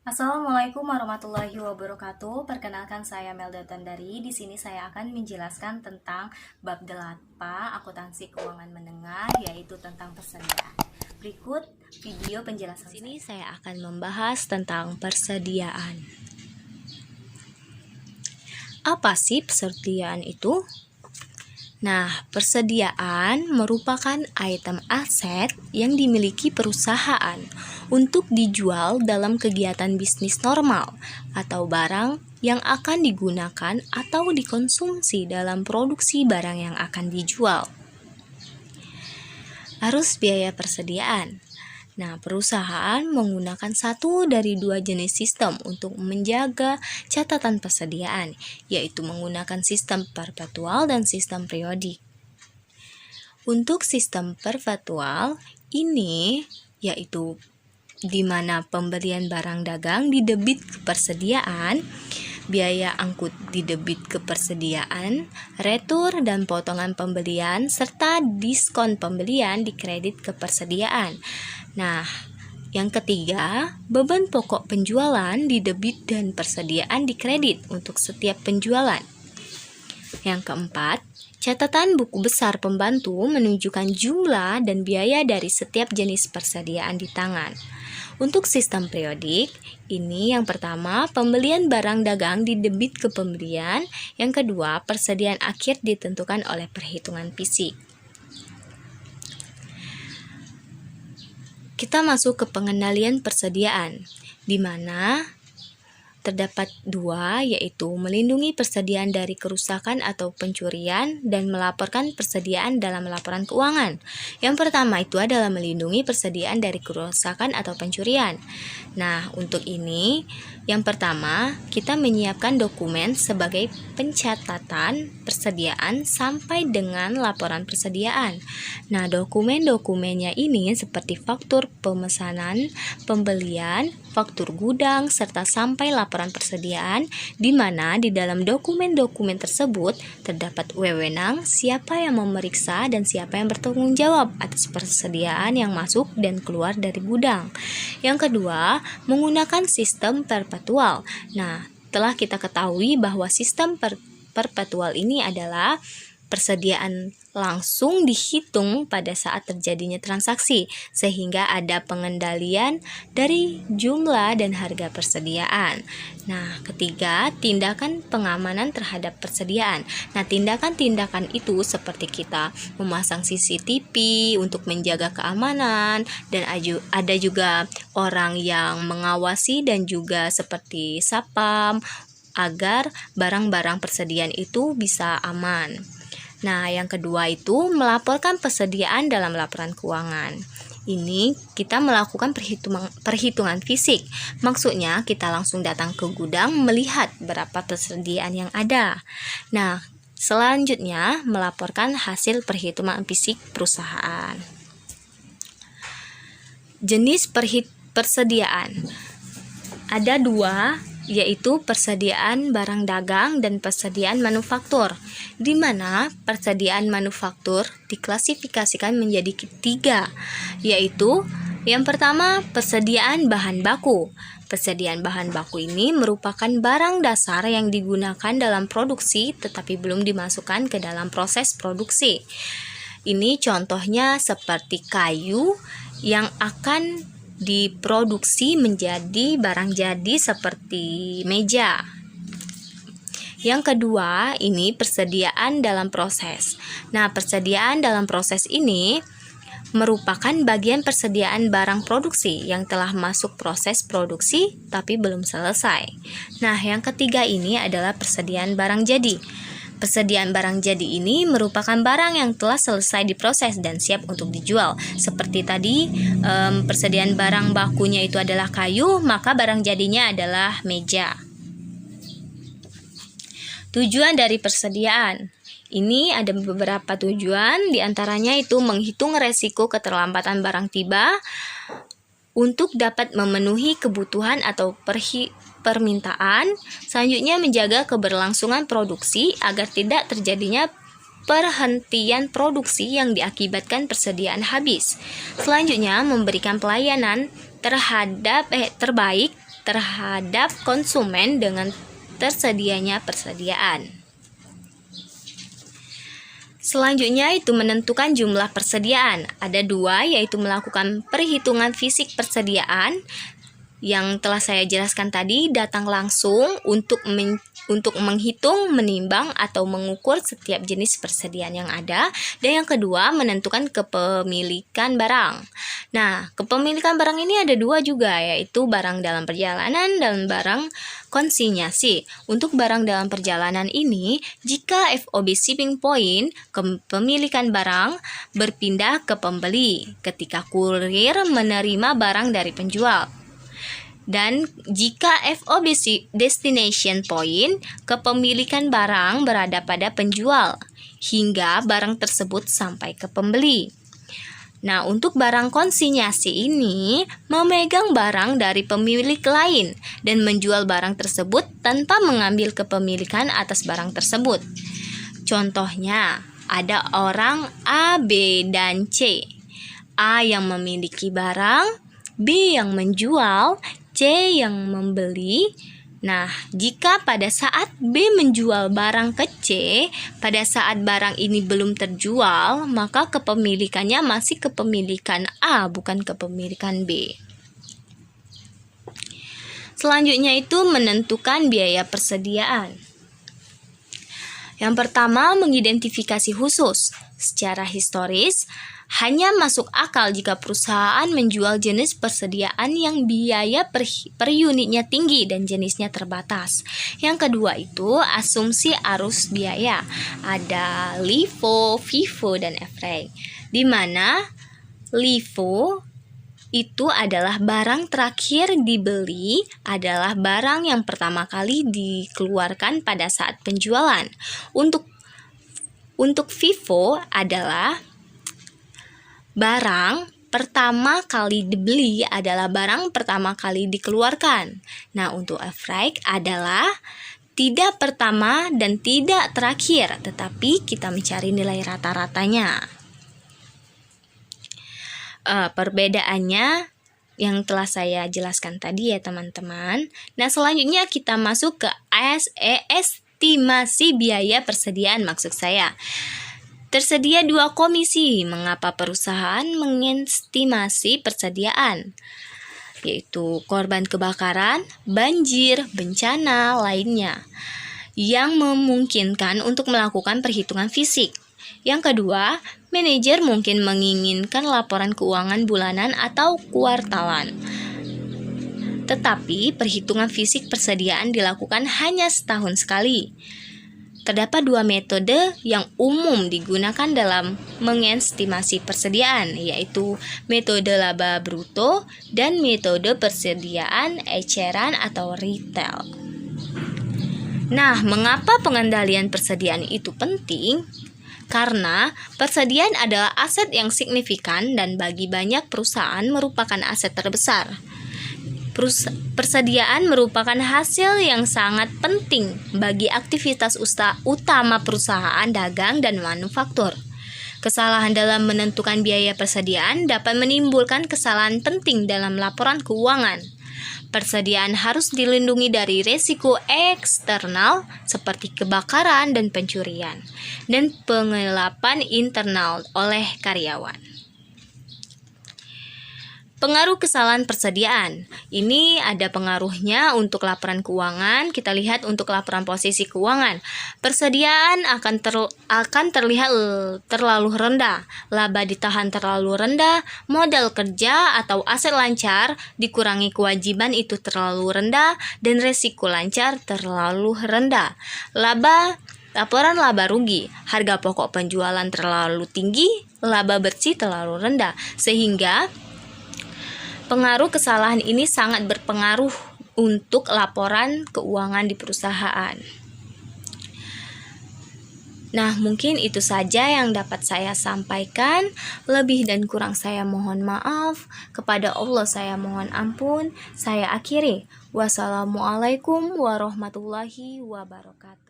Assalamualaikum warahmatullahi wabarakatuh. Perkenalkan saya Melda Tandari. Di sini saya akan menjelaskan tentang bab 8 akuntansi keuangan menengah, yaitu tentang persediaan. Berikut video penjelasan. Di sini saya akan membahas tentang persediaan. Apa sih persediaan itu? Nah, persediaan merupakan item aset yang dimiliki perusahaan untuk dijual dalam kegiatan bisnis normal atau barang yang akan digunakan atau dikonsumsi dalam produksi barang yang akan dijual. Arus biaya persediaan. Nah, perusahaan menggunakan satu dari dua jenis sistem untuk menjaga catatan persediaan, yaitu menggunakan sistem perpetual dan sistem periodik. Untuk sistem perpetual ini yaitu di mana pembelian barang dagang didebit ke persediaan, biaya angkut didebit ke persediaan, retur dan potongan pembelian, serta diskon pembelian dikredit ke persediaan. Nah, yang ketiga, beban pokok penjualan didebit dan persediaan dikredit untuk setiap penjualan. Yang keempat, catatan buku besar pembantu menunjukkan jumlah dan biaya dari setiap jenis persediaan di tangan. Untuk sistem periodik, ini yang pertama, pembelian barang dagang didebit ke pembelian. Yang kedua, persediaan akhir ditentukan oleh perhitungan fisik. Kita masuk ke pengendalian persediaan, di mana terdapat dua, yaitu melindungi persediaan dari kerusakan atau pencurian dan melaporkan persediaan dalam laporan keuangan. Yang pertama itu adalah melindungi persediaan dari kerusakan atau pencurian. Nah, untuk ini, yang pertama, kita menyiapkan dokumen sebagai pencatatan persediaan sampai dengan laporan persediaan. Nah, dokumen-dokumennya ini seperti faktur pemesanan, pembelian, faktur gudang, serta sampai laporan persediaan, di mana di dalam dokumen-dokumen tersebut terdapat wewenang siapa yang memeriksa dan siapa yang bertanggung jawab atas persediaan yang masuk dan keluar dari gudang. Yang kedua, menggunakan sistem perpetual. Nah, telah kita ketahui bahwa sistem perpetual ini adalah persediaan langsung dihitung pada saat terjadinya transaksi, sehingga ada pengendalian dari jumlah dan harga persediaan. Nah, ketiga, tindakan pengamanan terhadap persediaan. Nah, tindakan-tindakan itu seperti kita memasang CCTV untuk menjaga keamanan, dan ada juga orang yang mengawasi dan juga seperti satpam agar barang-barang persediaan itu bisa aman. Nah, yang kedua itu melaporkan persediaan dalam laporan keuangan. Ini kita melakukan perhitungan fisik. Maksudnya kita langsung datang ke gudang melihat berapa persediaan yang ada. Nah, selanjutnya melaporkan hasil perhitungan fisik perusahaan. Jenis persediaan ada dua, yaitu persediaan barang dagang dan persediaan manufaktur, di mana persediaan manufaktur diklasifikasikan menjadi tiga, yaitu yang pertama, persediaan bahan baku. Persediaan bahan baku ini merupakan barang dasar yang digunakan dalam produksi tetapi belum dimasukkan ke dalam proses produksi. Ini contohnya seperti kayu yang akan diproduksi menjadi barang jadi seperti meja. Yang kedua, ini persediaan dalam proses. Nah, persediaan dalam proses ini merupakan bagian persediaan barang produksi yang telah masuk proses produksi tapi belum selesai. Nah, yang ketiga ini adalah persediaan barang jadi. Persediaan barang jadi ini merupakan barang yang telah selesai diproses dan siap untuk dijual. Seperti tadi, persediaan barang bakunya itu adalah kayu, maka barang jadinya adalah meja. Tujuan dari persediaan. Ini ada beberapa tujuan, diantaranya itu menghitung resiko keterlambatan barang tiba untuk dapat memenuhi kebutuhan atau permintaan. Selanjutnya, menjaga keberlangsungan produksi agar tidak terjadinya perhentian produksi yang diakibatkan persediaan habis. Selanjutnya, memberikan pelayanan terbaik terhadap konsumen dengan tersedianya persediaan. Selanjutnya itu menentukan jumlah persediaan. Ada dua, yaitu melakukan perhitungan fisik persediaan yang telah saya jelaskan tadi, datang langsung untuk menghitung, menimbang, atau mengukur setiap jenis persediaan yang ada. Dan yang kedua, menentukan kepemilikan barang. Nah, kepemilikan barang ini ada dua juga, yaitu barang dalam perjalanan dan barang konsinyasi. Untuk barang dalam perjalanan ini, jika FOB shipping point, kepemilikan barang berpindah ke pembeli ketika kurir menerima barang dari penjual. Dan jika FOB destination point, kepemilikan barang berada pada penjual hingga barang tersebut sampai ke pembeli. Nah, untuk barang konsinyasi ini memegang barang dari pemilik lain dan menjual barang tersebut tanpa mengambil kepemilikan atas barang tersebut. Contohnya, ada orang A, B, dan C. A yang memiliki barang, B yang menjual, C yang membeli. Nah, jika pada saat B menjual barang ke C, pada saat barang ini belum terjual, maka kepemilikannya masih kepemilikan A, bukan kepemilikan B. Selanjutnya itu menentukan biaya persediaan. Yang pertama, mengidentifikasi khusus. Secara historis, hanya masuk akal jika perusahaan menjual jenis persediaan yang biaya per unitnya tinggi dan jenisnya terbatas. Yang kedua itu asumsi arus biaya. Ada LIFO, FIFO, dan FRAG. Di mana LIFO itu adalah barang terakhir dibeli, adalah barang yang pertama kali dikeluarkan pada saat penjualan. Untuk FIFO adalah barang pertama kali dibeli, adalah barang pertama kali dikeluarkan. Nah, untuk FRAG adalah tidak pertama dan tidak terakhir, tetapi kita mencari nilai rata-ratanya. Perbedaannya yang telah saya jelaskan tadi ya teman-teman. Nah, selanjutnya kita masuk ke estimasi biaya persediaan, maksud saya. Tersedia dua komisi mengapa perusahaan mengestimasi persediaan, yaitu korban kebakaran, banjir, bencana lainnya, yang memungkinkan untuk melakukan perhitungan fisik. Yang kedua, manajer mungkin menginginkan laporan keuangan bulanan atau kuartalan. Tetapi perhitungan fisik persediaan dilakukan hanya setahun sekali. Terdapat dua metode yang umum digunakan dalam mengestimasi persediaan, yaitu metode laba bruto dan metode persediaan eceran atau retail. Nah, mengapa pengendalian persediaan itu penting? Karena persediaan adalah aset yang signifikan dan bagi banyak perusahaan merupakan aset terbesar. Persediaan merupakan hasil yang sangat penting bagi aktivitas utama perusahaan dagang dan manufaktur. Kesalahan dalam menentukan biaya persediaan dapat menimbulkan kesalahan penting dalam laporan keuangan. Persediaan harus dilindungi dari risiko eksternal seperti kebakaran dan pencurian, dan pengelapan internal oleh karyawan. Pengaruh kesalahan persediaan. Ini ada pengaruhnya untuk laporan keuangan. Kita lihat untuk laporan posisi keuangan. Persediaan akan terlihat terlalu rendah. Laba ditahan terlalu rendah. Modal kerja atau aset lancar dikurangi kewajiban itu terlalu rendah. Dan resiko lancar terlalu rendah. Laporan laba rugi, harga pokok penjualan terlalu tinggi, laba bersih terlalu rendah, sehingga pengaruh kesalahan ini sangat berpengaruh untuk laporan keuangan di perusahaan. Nah, mungkin itu saja yang dapat saya sampaikan. Lebih dan kurang saya mohon maaf. Kepada Allah saya mohon ampun. Saya akhiri. Wassalamualaikum warahmatullahi wabarakatuh.